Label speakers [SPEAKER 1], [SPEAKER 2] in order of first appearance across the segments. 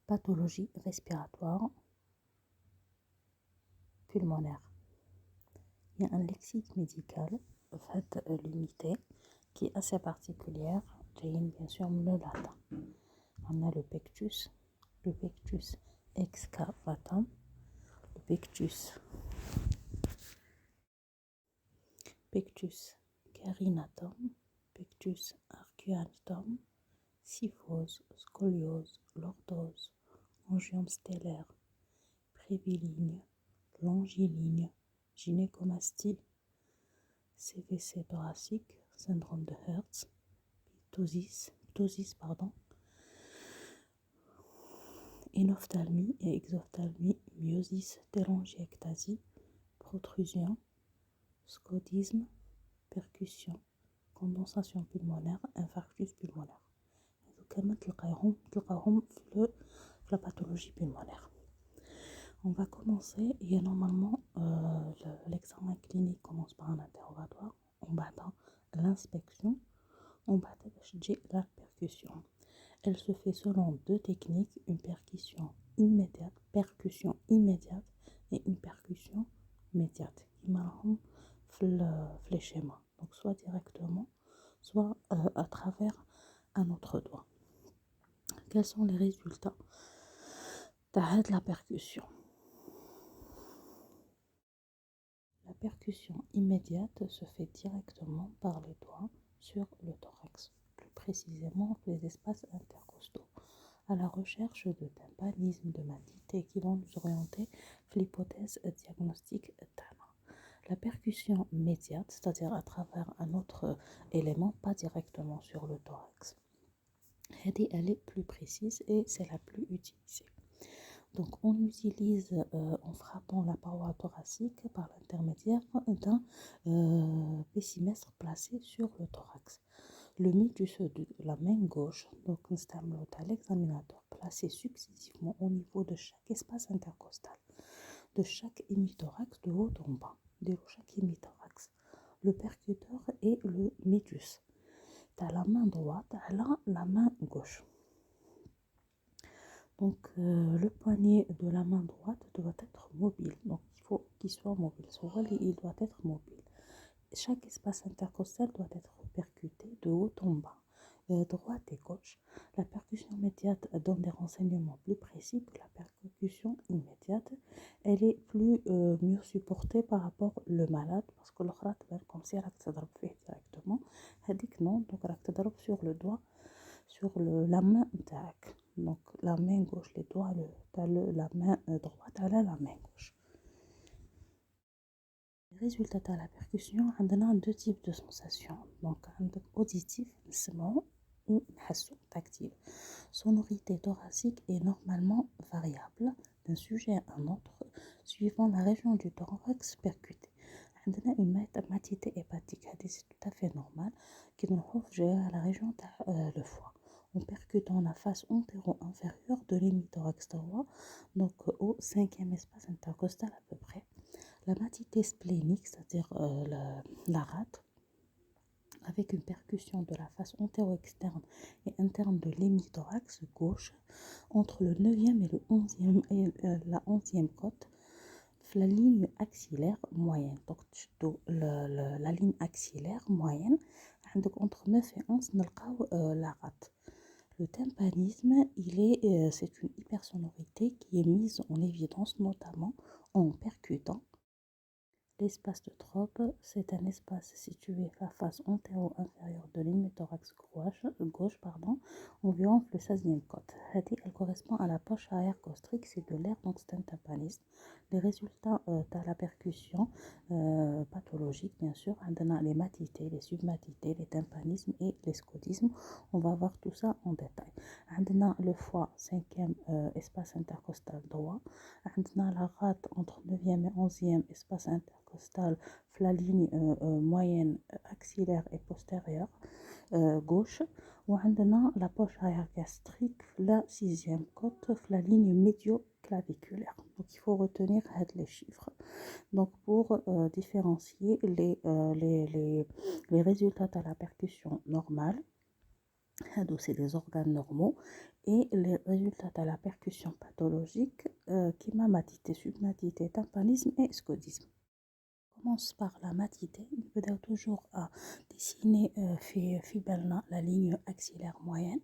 [SPEAKER 1] Pathologie respiratoire pulmonaire. Il y a un lexique médical limité qui est assez particulière. Bien sûr le latin. On a le pectus excavatum, le pectus carinatum, pectus arcuatum, syphose, scoliose, lordose, angiome stellaire, préviligne, longiligne, gynécomastie, CVC thoracique, syndrome de Hertz, ptosis, inophtalmie et exophthalmie, myosis, télangiectasie, protrusion, scodisme, percussion, condensation pulmonaire, infarctus pulmonaire. تلقاهم في la pathologie pulmonaire. On va commencer, et normalement l'examen clinique commence par un interrogatoire, on battant l'inspection, on battant la percussion. Elle se fait selon deux techniques, une percussion immédiate et une percussion médiate. Le schéma. Donc soit directement, soit à travers un autre doigt. Quels sont les résultats de la percussion? La percussion immédiate se fait directement par les doigts sur le thorax, plus précisément les espaces intercostaux, à la recherche de tympanisme, de matité qui vont nous orienter vers l'hypothèse diagnostique TANA. La percussion médiate, c'est-à-dire à travers un autre élément, pas directement sur le thorax, elle est plus précise et c'est la plus utilisée. Donc on l'utilise en frappant la paroi thoracique par l'intermédiaire d'un pessimestre placé sur le thorax. Le médius de la main gauche, donc l'examinateur placé successivement au niveau de chaque espace intercostal, de chaque hémithorax de haut en bas, de chaque hémithorax. Le percuteur est le médius. Tu as la main droite, la main gauche. Donc le poignet de la main droite doit être mobile. Donc il faut qu'il soit mobile. Il doit être mobile. Chaque espace intercostal doit être percuté de haut en bas, droite et gauche. La percussion immédiate donne des renseignements plus précis que la percussion immédiate. Elle est mieux supportée par rapport au malade parce que l'autre comme si elle fait directement. Elle dit que non, donc elle sur le doigt, sur la main d'ac. Donc la main gauche, les doigts, la main droite, elle a la main gauche. Les résultats de la percussion, on a deux types de sensations. Donc auditif, ou tactile. Sonorité thoracique est normalement variable d'un sujet à un autre suivant la région du thorax percutée. On a une matité hépatique, c'est tout à fait normal, qui nous trouve à la région de le foie. En percutant la face antéro-inférieure de l'hémithorax droit, donc au 5e espace intercostal à peu près. La matité splénique, c'est-à-dire la rate, avec une percussion de la face antéro-externe et interne de l'hémithorax gauche, entre le 9e et la 11e côte, la ligne axillaire moyenne. Donc la ligne axillaire moyenne, entre 9 et 11, la rate. Le tympanisme, c'est une hypersonorité qui est mise en évidence notamment en percutant. L'espace de Trope, c'est un espace situé à la face antéro-inférieure de l'hémithorax gauche, environ le 16e côte. Elle correspond à la poche arrière costrique, c'est de l'air, donc c'est un tympanisme. Les résultats de la percussion pathologique, bien sûr, on a les matités, les submatités, les tympanismes et les scodismes. On va voir tout ça en détail. On a le foie, 5e espace intercostal droit. On a la rate entre 9e et 11e espace intercostal, la ligne moyenne axillaire et postérieure gauche. On a la poche arrière gastrique, la 6e côte, la ligne médio-claviculaire. Donc il faut retenir les chiffres. Donc pour différencier les résultats de la percussion normale C'est des organes normaux et les résultats de la percussion pathologique qui m'a matité, submatité, tympanisme et scodisme. On commence par la matité. On peut toujours à dessiner la ligne axillaire moyenne.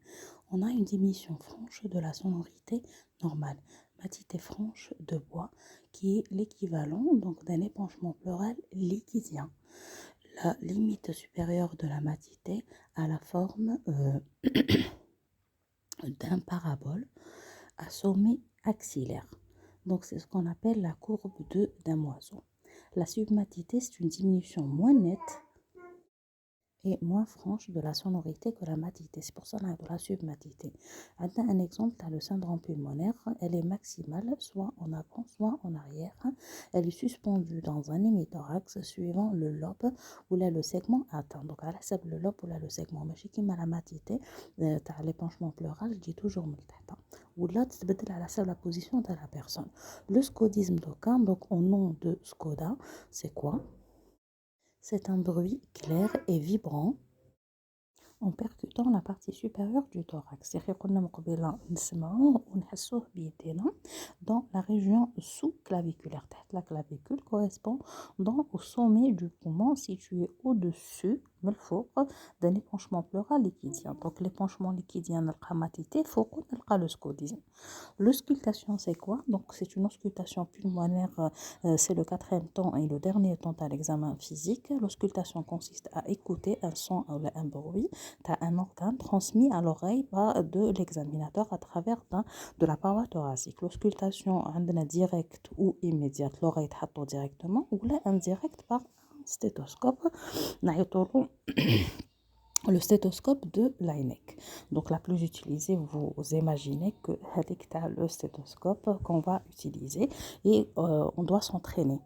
[SPEAKER 1] On a une diminution franche de la sonorité normale. Matité franche de bois qui est l'équivalent donc d'un épanchement pleural liquidien. La limite supérieure de la matité a la forme d'un parabole à sommet axillaire. Donc c'est ce qu'on appelle la courbe de Damoiseau. La submatité, c'est une diminution moins nette et moins franche de la sonorité que la matité. C'est pour ça qu'on a de la submatité. Un exemple, tu as le syndrome pulmonaire. Elle est maximale, soit en avant, soit en arrière. Elle est suspendue dans un hémithorax suivant le lobe ou là le segment atteint. Donc, à la le lobe ou là le segment. Mais chez qui la matité, tu as l'épanchement pleural, je dis toujours multata. Ou là, tu te à la position de la personne. Le scodisme d'aucun, donc au nom de Skoda, c'est quoi? C'est un bruit clair et vibrant en percutant la partie supérieure du thorax. C'est-à-dire qu'on a dans la région sous-claviculaire. La clavicule correspond au sommet du poumon situé au-dessus d'un épanchement pleural liquidien. Donc l'épanchement liquidien, il faut qu'on ait le scodisme. L'auscultation, c'est quoi? Donc, c'est une auscultation pulmonaire, c'est le quatrième temps et le dernier temps à l'examen physique. L'auscultation consiste à écouter un son ou un bruit. Tu as un organe transmis à l'oreille de l'examinateur à travers de la paroi thoracique. L'auscultation directe ou immédiate, l'oreille traite directement, ou là indirecte par un stéthoscope. Le stéthoscope de l'INEC. Donc la plus utilisée, vous imaginez que c'est le stéthoscope qu'on va utiliser et on doit s'entraîner.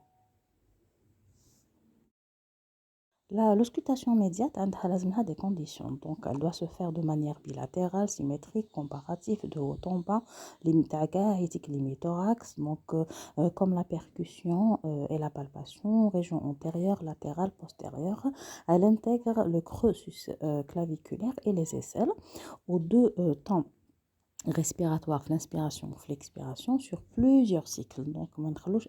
[SPEAKER 1] L'auscultation médiate a des conditions. Donc elle doit se faire de manière bilatérale, symétrique, comparative, de haut en bas, limite-thorax, donc comme la percussion et la palpation, région antérieure, latérale, postérieure. Elle intègre le creux claviculaire et les aisselles aux deux temps respiratoire, l'inspiration ou l'expiration sur plusieurs cycles. Donc,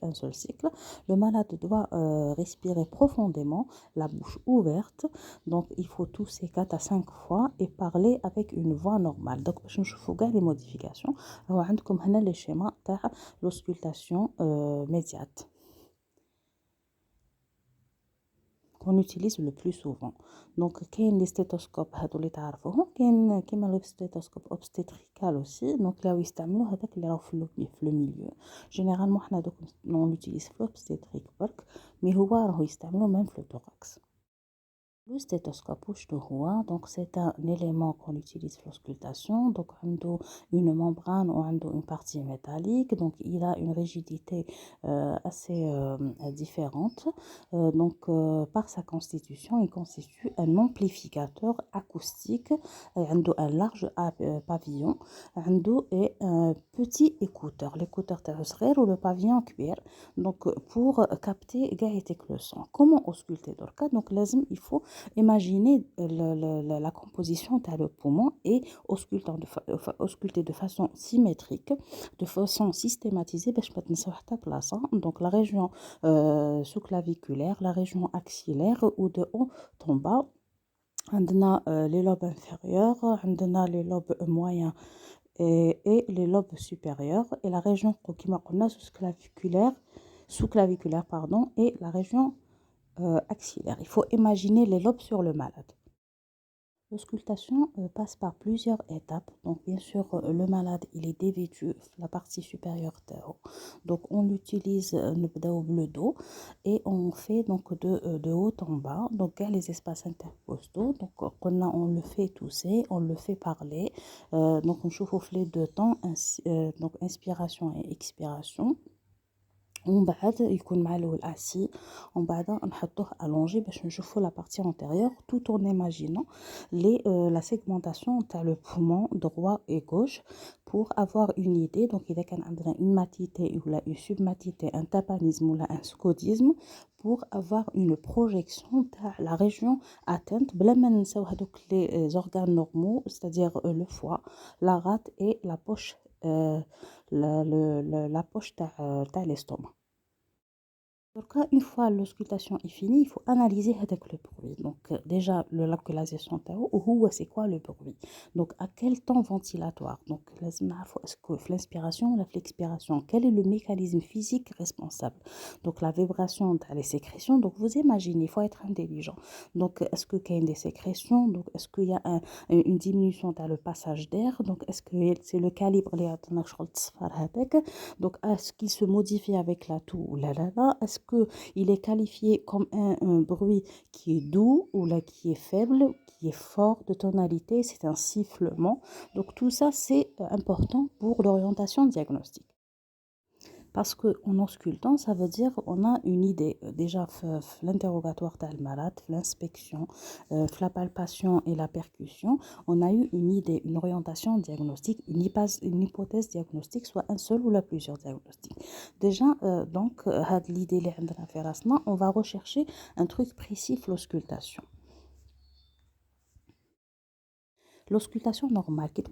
[SPEAKER 1] un seul cycle. Le malade doit respirer profondément, la bouche ouverte. Donc, il faut tousser 4 à 5 fois et parler avec une voix normale. Donc, je vais les modifications. Alors, on a les schémas de l'auscultation médiate qu'on utilise le plus souvent. Donc, il y a les stéthoscopes, il y a le stéthoscope obstétrical aussi. Donc, là où ils utilisent le milieu. Généralement, on l'utilise l'obstétrique, mais il y même le thorax. Le stéthoscope, donc c'est un élément qu'on utilise pour l'auscultation. Donc, on a une membrane ou une partie métallique. Donc, il a une rigidité assez différente. Par sa constitution, il constitue un amplificateur acoustique. Il a un large pavillon. Et un petit écouteur. L'écouteur terrestre ou le pavillon cuir. Donc, pour capter le son. Comment ausculter? Donc, il faut imaginez la composition de le poumon et ausculter de façon symétrique, de façon systématisée. Donc la région sous-claviculaire, la région axillaire ou de haut en bas. On a les lobes inférieurs, on a les lobes moyens et les lobes supérieurs et la région sous-claviculaire et la région axillaire. Il faut imaginer les lobes sur le malade. L'auscultation passe par plusieurs étapes. Donc, bien sûr, le malade, il est dévêtu la partie supérieure de haut. Donc, on l'utilise le dos et on fait donc de haut en bas. Donc, les espaces intercostaux. Donc, on le fait tousser, on le fait parler. Donc, on chauffe les deux temps, donc inspiration et expiration. ومن بعد يكون مع الأول assis ومن بعد نحطوه allongé باش نشوفوا la partie antérieure tout en imaginant la segmentation تاع le poumon droit et gauche pour avoir une idée. Donc إذا كان عندنا une matité ou une submatité, un tapanisme ou un scodisme, pour avoir une projection تاع la région atteinte بلا ما ننساو هذوك les organes normaux, c'est-à-dire le foie, la rate et la poche la poche تاع l'estomac. Donc, une fois l'auscultation est finie, il faut analyser avec le bruit. Donc, déjà, la localisation, c'est quoi le bruit? Donc, à quel temps ventilatoire? Donc, est-ce que l'inspiration ou l'expiration? Quel est le mécanisme physique responsable? Donc, la vibration les sécrétions. Donc, vous imaginez, il faut être intelligent. Donc, est-ce qu'il y a des sécrétions? Donc, est-ce qu'il y a une diminution dans le passage d'air? Donc, est-ce que c'est le calibre? Donc, est-ce qu'il se modifie avec la toux ou la Est-ce qu'il est qualifié comme un bruit qui est doux ou là qui est faible, qui est fort de tonalité? C'est un sifflement. Donc, tout ça, c'est important pour l'orientation diagnostique. Parce qu'en auscultant, ça veut dire qu'on a une idée. Déjà, l'interrogatoire de malade, l'inspection, la palpation et la percussion, on a eu une idée, une orientation diagnostique, une hypothèse diagnostique, soit un seul ou plusieurs diagnostics. Déjà, donc, l'idée, on va rechercher un truc précis, l'auscultation. L'auscultation normale, qui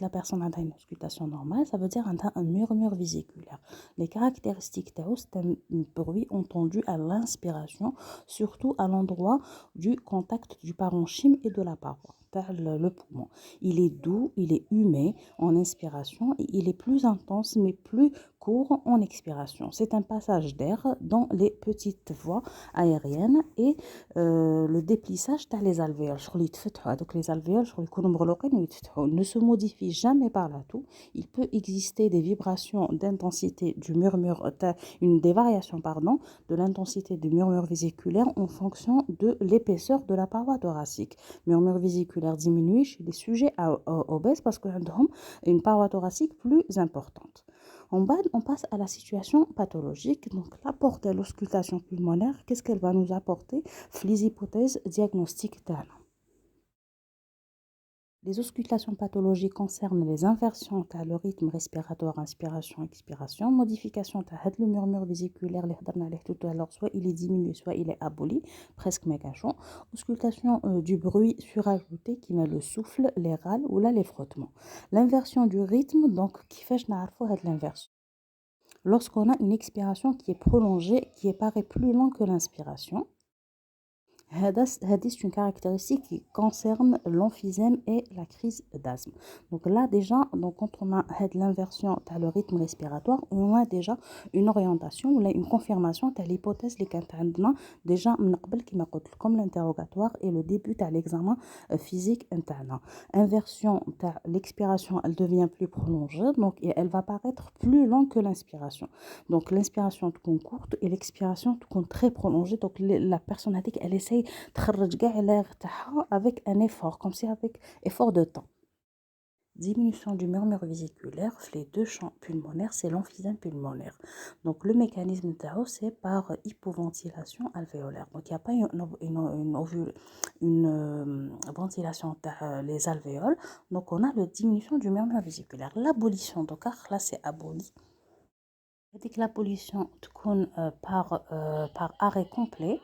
[SPEAKER 1] la personne a une auscultation normale, ça veut dire un murmure vésiculaire. Les caractéristiques c'est un bruit entendu à l'inspiration, surtout à l'endroit du contact du parenchyme et de la paroi, le poumon. Il est doux, il est humé en inspiration et il est plus intense mais plus court en expiration. C'est un passage d'air dans les petites voies aériennes et le déplissage les alvéoles. Donc les alvéoles ne se modifient jamais par la toux. Il peut exister des vibrations d'intensité du murmure, des variations de l'intensité du murmure vésiculaire en fonction de l'épaisseur de la paroi thoracique. Murmure vésiculaire diminue chez les sujets obèses parce qu'ils ont une paroi thoracique plus importante. En bas, on passe à la situation pathologique. Donc, l'apport de l'auscultation pulmonaire, qu'est-ce qu'elle va nous apporter? Les hypothèses diagnostiques d'Anna. Les auscultations pathologiques concernent les inversions de le rythme respiratoire, inspiration-expiration, modification de le murmure vésiculaire, soit il est diminué, soit il est aboli, presque mégachon. Auscultation du bruit surajouté qui met le souffle, les râles ou là les frottements. L'inversion du rythme, donc, qui fait l'inversion. Lorsqu'on a une expiration qui est prolongée, qui paraît plus longue que l'inspiration, c'est une caractéristique qui concerne l'emphysème et la crise d'asthme. Donc là déjà, donc quand on a l'inversion de le rythme respiratoire, on a déjà une orientation ou une confirmation de l'hypothèse qui est déjà comme l'interrogatoire et le début de l'examen physique interne. Inversion de l'expiration, elle devient plus prolongée, donc et elle va paraître plus longue que l'inspiration. Donc l'inspiration est courte et l'expiration est très prolongée. Donc la personne a dit qu'elle essaie avec un effort, comme si avec effort de temps. Diminution du murmure vésiculaire, les deux champs pulmonaires, c'est l'emphysème pulmonaire. Donc le mécanisme c'est par hypoventilation alvéolaire. Donc il n'y a pas une ventilation les alvéoles. Donc on a la diminution du murmure vésiculaire. L'abolition, donc là c'est aboli. Dès que la pollution par arrêt complet,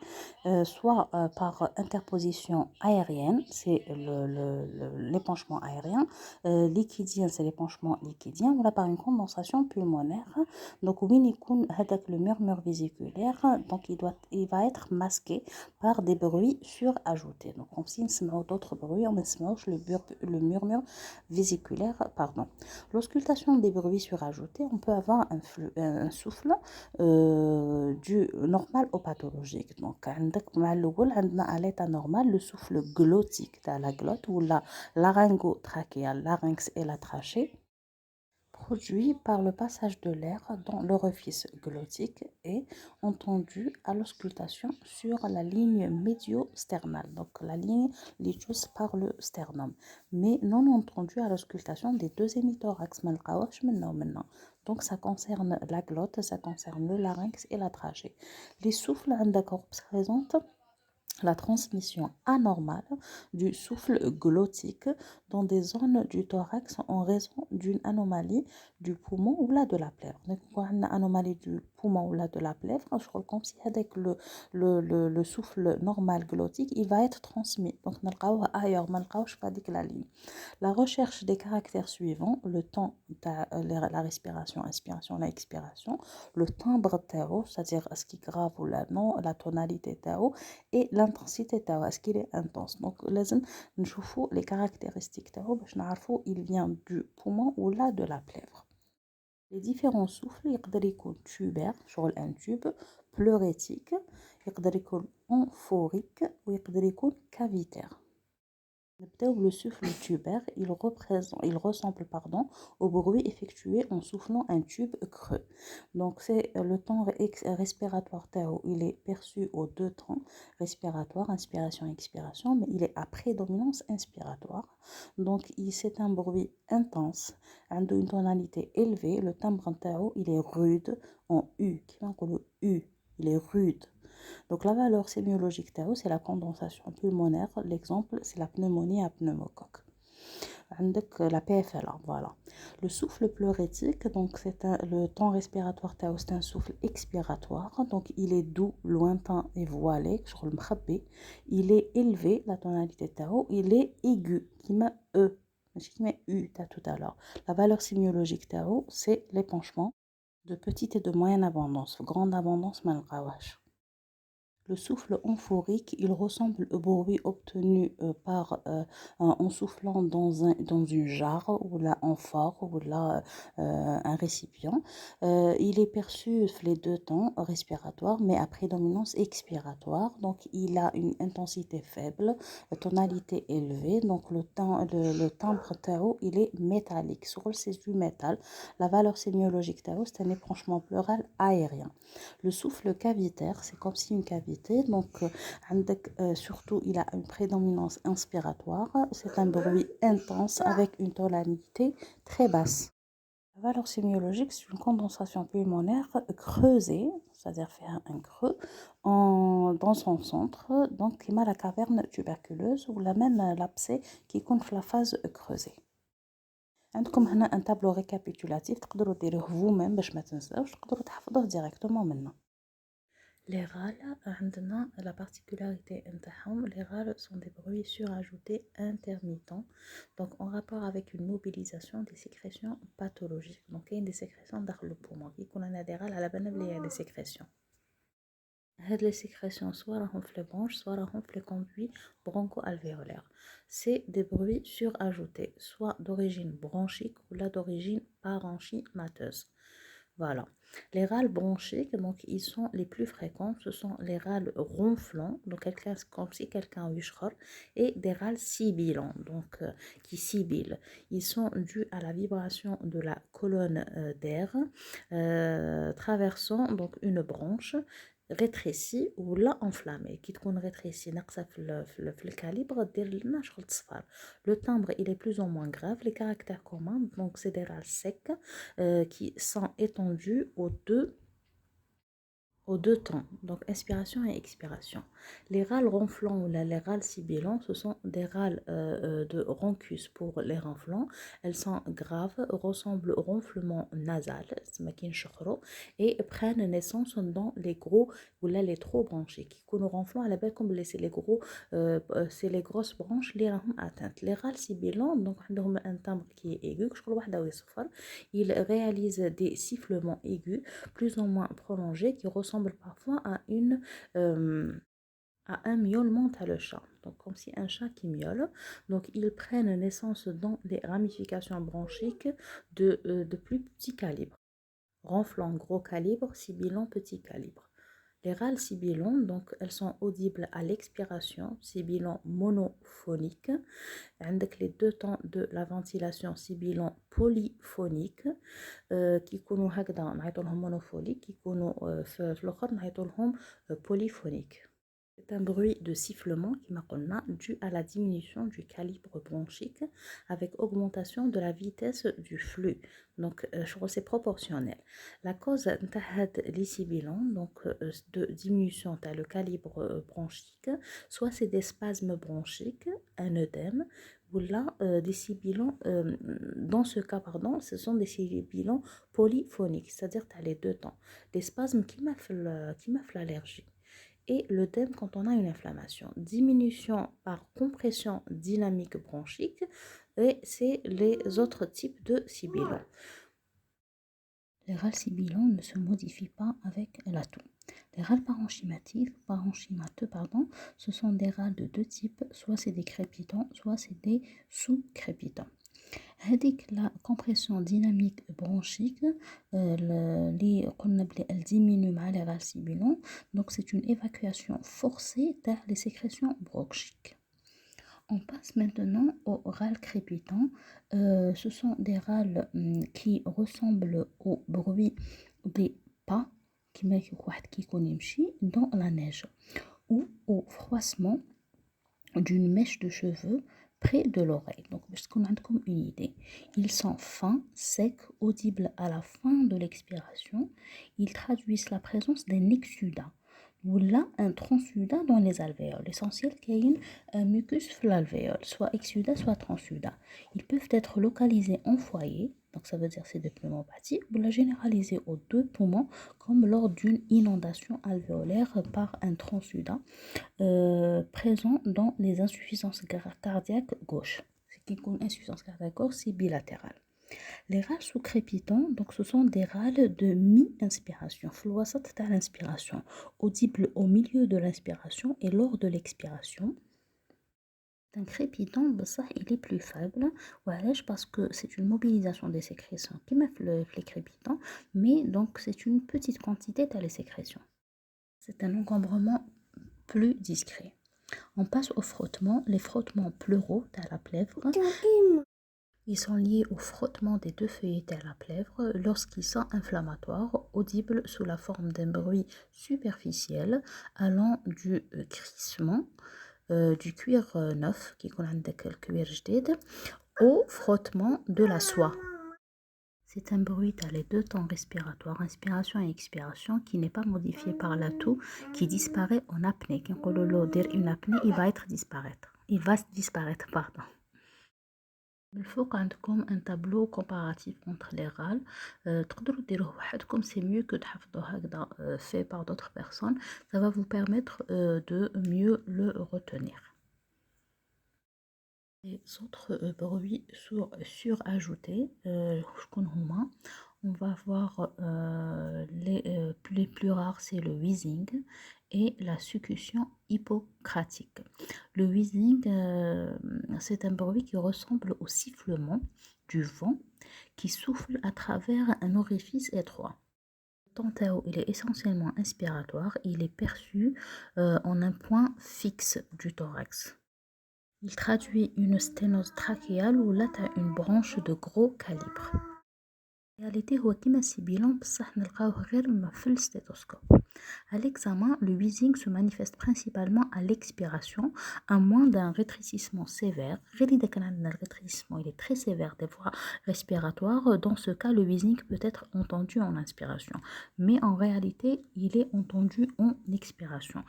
[SPEAKER 1] soit par interposition aérienne, c'est l'épanchement aérien, liquidien, c'est l'épanchement liquidien, voilà par une condensation pulmonaire. Donc, le murmure vésiculaire, donc il va être masqué par des bruits surajoutés. Donc, on s'en d'autres bruits, on s'en le murmure vésiculaire, pardon. L'auscultation des bruits surajoutés, on peut avoir un souffle du normal au pathologique. Donc, à l'état normal, le souffle glottique, la glotte ou la laryngotrachéale, larynx et la trachée. produit par le passage de l'air dans l'orifice glottique et entendu à l'auscultation sur la ligne médio-sternale, donc la ligne lichus par le sternum, mais non entendu à l'auscultation des deux hémithorax. Donc ça concerne la glotte, ça concerne le larynx et la trachée. Les souffles présentent la transmission anormale du souffle glottique dans des zones du thorax en raison d'une anomalie du poumon ou là de la plèvre. Donc, une anomalie du poumon ou là de la plèvre, je crois comme si avec le souffle normal glottique, il va être transmis. Donc, ailleurs, pas la ligne. La recherche des caractères suivants, le temps de la respiration, inspiration, la expiration, le timbre tao, c'est-à-dire est-ce qu'il est grave ou là non, la tonalité tao, et l'intensité tao, est-ce qu'il est intense. Donc, nous voyons les caractéristiques tao, il vient du poumon ou là de la plèvre. Les différents souffles, يقدر يكون tubaire, شغل un tube, pleurétique, يقدر يكون amphorique, ou يقدر يكون cavitaire. Le souffle tubaire, il ressemble au bruit effectué en soufflant un tube creux. Donc, c'est le temps respiratoire tao, il est perçu aux deux temps respiratoire, inspiration, expiration, mais il est à prédominance inspiratoire. Donc, c'est un bruit intense, une tonalité élevée. Le timbre tao, il est rude en U, qui va le U, il est rude. Donc la valeur sémiologique tao, c'est la condensation pulmonaire. L'exemple, c'est la pneumonie à pneumocoque. La PFLA, voilà. Le souffle pleurétique, donc le temps respiratoire tao, c'est un souffle expiratoire. Donc il est doux, lointain et voilé. Il est élevé, la tonalité tao. Il est aigu, qui met E, qui met U tout à l'heure. La valeur sémiologique tao, c'est l'épanchement de petite et de moyenne abondance. Grande abondance, malgawash. Le souffle amphorique, il ressemble au bruit obtenu en soufflant dans une jarre ou là amphore ou là un récipient. Il est perçu les deux temps respiratoires mais à prédominance expiratoire. Donc il a une intensité faible, tonalité élevée. Donc le timbre tao, il est métallique. C'est du métal. La valeur sémiologique tao, c'est un épanchement pleural aérien. Le souffle cavitaire, c'est comme si une cavité. Donc, surtout, il a une prédominance inspiratoire. C'est un bruit intense avec une tonalité très basse. La valeur sémiologique, c'est une condensation pulmonaire creusée, c'est-à-dire faire un creux dans son centre, donc il a la caverne tuberculeuse ou la même l'abcès qui compte la phase creusée. عندكم هنا un tableau récapitulatif تقدروا ديروه vous-même باش ما تنساوش تقدروا تحفظوه directement منه. Les râles, la particularité les râles sont des bruits surajoutés intermittents, donc en rapport avec une mobilisation des sécrétions pathologiques. Donc il y a des sécrétions dans le poumon. Il y a des râles à la base, il y a des sécrétions. Les sécrétions soit rampent les bronches, soit rampent les conduits broncho-alvéolaires. C'est des bruits surajoutés, soit d'origine bronchique ou là d'origine parenchymateuse. Voilà. Les râles bronchiques, donc ils sont les plus fréquents, ce sont les râles ronflants, donc comme si quelqu'un hucheur, et des râles sibilants, donc qui sibilent. Ils sont dus à la vibration de la colonne d'air traversant donc une branche rétrécie ou là enflammée qui تكون rétrécie ناقصه في الكاليبر دير لنا شغل تصفر. Le timbre il est plus ou moins grave. Les caractères communs, donc c'est des râles secs qui sont étendus aux deux temps, donc inspiration et expiration. Les râles ronflants ou les râles sibilants, ce sont des râles de rhonchus pour les ronflants. Elles sont graves, ressemblent au ronflement nasal, et prennent naissance dans les gros ou là les trop branchés. Qui nous ronflants à la base comme c'est les gros, c'est les grosses branches les atteintes. Les râles sibilants, donc un timbre qui est aigu, ils réalisent des sifflements aigus plus ou moins prolongés qui ressemblent parfois à un miaulement à le chat, donc comme si un chat qui miaule. Donc ils prennent naissance dans les ramifications bronchiques de plus petit calibre. Ronflant gros calibre, sibilant petit calibre. Les râles sibilants, donc elles sont audibles à l'expiration, sibilant monophonique. عندك les deux temps de la ventilation sibilant polyphonique كيكونوا هكذا نعيطوا لهم monophonique كيكونوا في الآخر نعيطوا لهم polyphonique. C'est un bruit de sifflement qui m'a dû à la diminution du calibre bronchique avec augmentation de la vitesse du flux. Donc, c'est proportionnel. La cause de sibilants, donc de diminution de le calibre bronchique, soit c'est des spasmes bronchiques, un œdème, ou là, des sibilants, dans ce cas, pardon, ce sont des sibilants polyphoniques, c'est-à-dire tu as les deux temps. Des spasmes qui m'afflent l'allergie et l'œdème quand on a une inflammation. Diminution par compression dynamique bronchique et c'est les autres types de sibilants. Les râles sibilants ne se modifient pas avec la toux. Les râles parenchymateux, ce sont des râles de deux types, soit c'est des crépitants, soit c'est des sous-crépitants. La compression dynamique bronchique elle diminue les râles sibilants, donc c'est une évacuation forcée vers les sécrétions bronchiques. On passe maintenant aux râles crépitants. Ce sont des râles qui ressemblent au bruit des pas qui dans la neige ou au froissement d'une mèche de cheveux près de l'oreille. Donc, parce qu'on a comme une idée. Ils sont fins, secs, audibles à la fin de l'expiration. Ils traduisent la présence d'un exsudat ou là un transsudat dans les alvéoles. L'essentiel qu'il y ait un mucus sur l'alvéole, soit exsudat, soit transsudat. Ils peuvent être localisés en foyer, donc ça veut dire c'est des pneumopathies, ou la généraliser aux deux poumons, comme lors d'une inondation alvéolaire par un transsudat présent dans les insuffisances cardiaques gauche. Ce qui est une insuffisance cardiaque gauche, c'est bilatéral. Les râles sous-crépitants, donc ce sont des râles de mi-inspiration, flouassat à l'inspiration, audibles au milieu de l'inspiration et lors de l'expiration. Un crépitant, il est plus faible, parce que c'est une mobilisation des sécrétions qui met les crépitants, mais donc c'est une petite quantité de les sécrétions. C'est un encombrement plus discret. On passe au frottement. Les frottements pleuraux à la plèvre. Ils sont liés au frottement des deux feuillets à la plèvre lorsqu'ils sont inflammatoires, audibles sous la forme d'un bruit superficiel allant du crissement du cuir neuf qui عندك الكوير جديد au frottement de la soie. C'est un bruit à les deux temps respiratoires, inspiration et expiration, qui n'est pas modifié par la toux, qui disparaît en apnée. Quand on dire une apnée, il va disparaître, pardon. Il faut عندكم un tableau comparatif entre les râles. تقدروا ديروه وحدكم, c'est mieux que تحفظوه هكذا fait par d'autres personnes. Ça va vous permettre de mieux le retenir. Les autres bruits surajoutés, on va voir les plus rares, c'est le wheezing et la succion hippocratique. Le wheezing, c'est un bruit qui ressemble au sifflement du vent qui souffle à travers un orifice étroit. Le tantao, il est essentiellement inspiratoire, il est perçu en un point fixe du thorax. Il traduit une sténose trachéale ou là une branche de gros calibre. En réalité, هو كيما السيبيلون بصح نلقاوه غير في الستيتوسكوب. À l'examen, le wheezing se manifeste principalement à l'expiration, à moins d'un rétrécissement sévère. Le rétrécissement il est très sévère des voies respiratoires. Dans ce cas, le wheezing peut être entendu en inspiration, mais en réalité, il est entendu en expiration.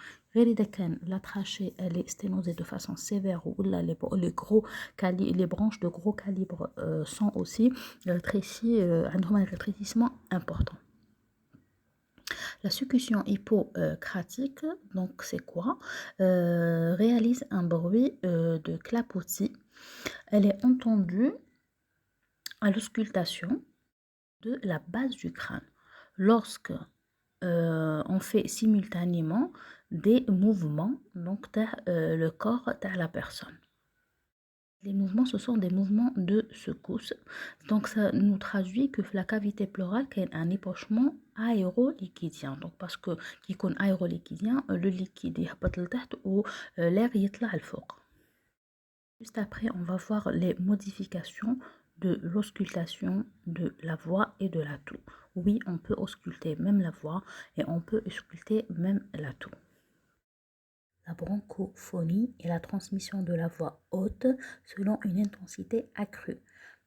[SPEAKER 1] La trachée elle est sténosée de façon sévère ou là les branches de gros calibre sont aussi rétrécies, un rétrécissement important. La succion hippocratique, donc c'est quoi? Réalise un bruit de clapotis. Elle est entendue à l'auscultation de la base du crâne lorsque on fait simultanément des mouvements donc le corps de la personne. Les mouvements, ce sont des mouvements de secousse. Donc, ça nous traduit que la cavité pleurale a un épanchement aéroliquidien. Donc, parce que qui est aéroliquidien, le liquide يهبط لتحت ou l'air يطلع لفوق. Juste après, on va voir les modifications de l'auscultation de la voix et de la toux. Oui, on peut ausculter même la voix et on peut ausculter même la toux. La bronchophonie est la transmission de la voix haute selon une intensité accrue,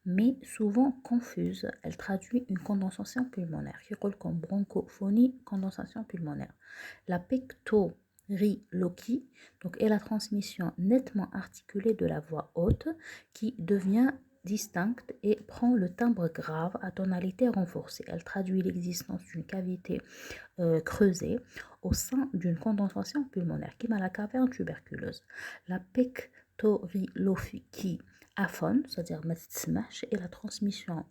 [SPEAKER 1] mais souvent confuse. Elle traduit une condensation pulmonaire. Qui roule comme bronchophonie, condensation pulmonaire. La pectoriloquie est la transmission nettement articulée de la voix haute qui devient distincte et prend le timbre grave à tonalité renforcée. Elle traduit l'existence d'une cavité creusée au sein d'une condensation pulmonaire qui est la caverne tuberculeuse. La pectoriloquie aphone, c'est-à-dire et la transmission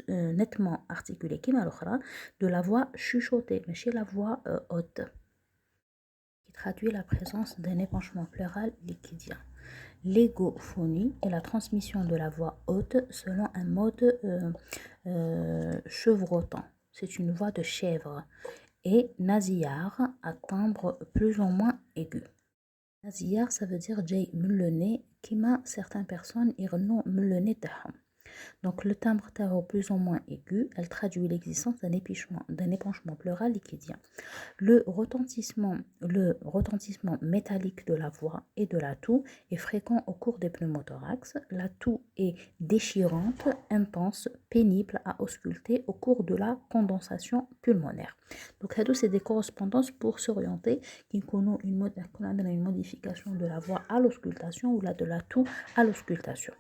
[SPEAKER 1] nettement articulée qui de la voix chuchotée, mais chez la voix haute, qui traduit la présence d'un épanchement pleural liquidien. L'égophonie est la transmission de la voix haute selon un mode chevrotant. C'est une voix de chèvre. Et nasillard à timbre plus ou moins aigu. Nasillard, ça veut dire Jay mullené, qui m'a certaines personnes iront mullené d'aham. Donc le timbre tarot plus ou moins aigu, elle traduit l'existence d'un épanchement pleural liquidien. Le retentissement métallique de la voix et de la toux est fréquent au cours des pneumothorax. La toux est déchirante, intense, pénible à ausculter au cours de la condensation pulmonaire. Donc c'est des correspondances pour s'orienter qui connaissent une modification de la voix à l'auscultation ou de la toux à l'auscultation.